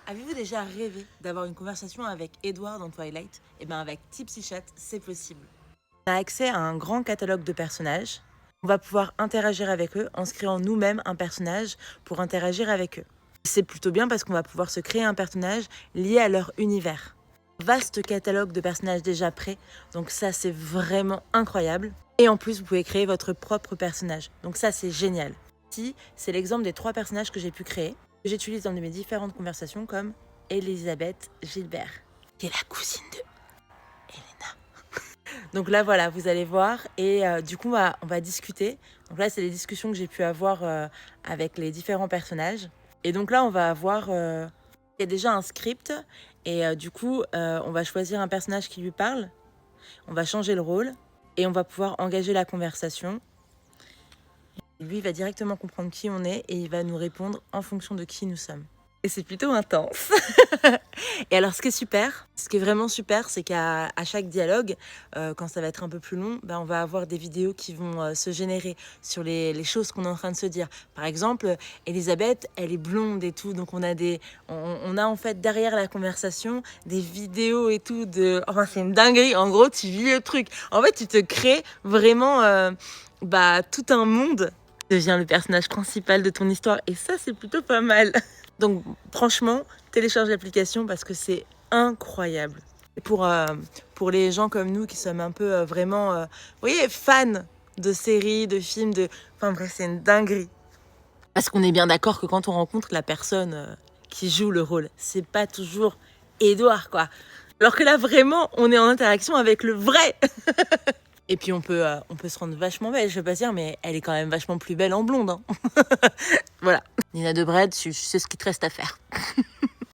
Avez-vous déjà rêvé d'avoir une conversation avec Edward dans Twilight? Eh bien avec Tipsy Chat, c'est possible. On a accès à un grand catalogue de personnages. On va pouvoir interagir avec eux en se créant nous-mêmes un personnage pour interagir avec eux. C'est plutôt bien parce qu'on va pouvoir se créer un personnage lié à leur univers. Vaste catalogue de personnages déjà prêts, donc ça c'est vraiment incroyable. Et en plus vous pouvez créer votre propre personnage, donc ça c'est génial. Ici c'est l'exemple des 3 personnages que j'ai pu créer, que j'utilise dans mes différentes conversations comme Elisabeth Gilbert, qui est la cousine de Elena. Donc là voilà, vous allez voir et du coup on va discuter. Donc là c'est les discussions que j'ai pu avoir avec les différents personnages. Et donc là on va avoir... il y a déjà un script et du coup, on va choisir un personnage qui lui parle, on va changer le rôle et on va pouvoir engager la conversation. Lui, il va directement comprendre qui on est et il va nous répondre en fonction de qui nous sommes. Et c'est plutôt intense. Et alors, ce qui est vraiment super, c'est qu'à chaque dialogue, quand ça va être un peu plus long, on va avoir des vidéos qui vont se générer sur les choses qu'on est en train de se dire. Par exemple, Elisabeth, elle est blonde et tout, donc on a en fait derrière la conversation des vidéos et tout enfin, c'est une dinguerie. En gros, tu vis le truc. En fait, tu te crées vraiment tout un monde. Tu deviens le personnage principal de ton histoire et ça, c'est plutôt pas mal. Donc franchement, télécharge l'application parce que c'est incroyable. Et pour les gens comme nous qui sommes un peu vraiment, vous voyez, fans de séries, de films, enfin bref, c'est une dinguerie. Parce qu'on est bien d'accord que quand on rencontre la personne qui joue le rôle, c'est pas toujours Edouard, quoi. Alors que là, vraiment, on est en interaction avec le vrai. Et puis on peut se rendre vachement belle, je vais pas dire, mais elle est quand même vachement plus belle en blonde. Hein. Voilà. Nina Dobrev, c'est ce qu'il te reste à faire.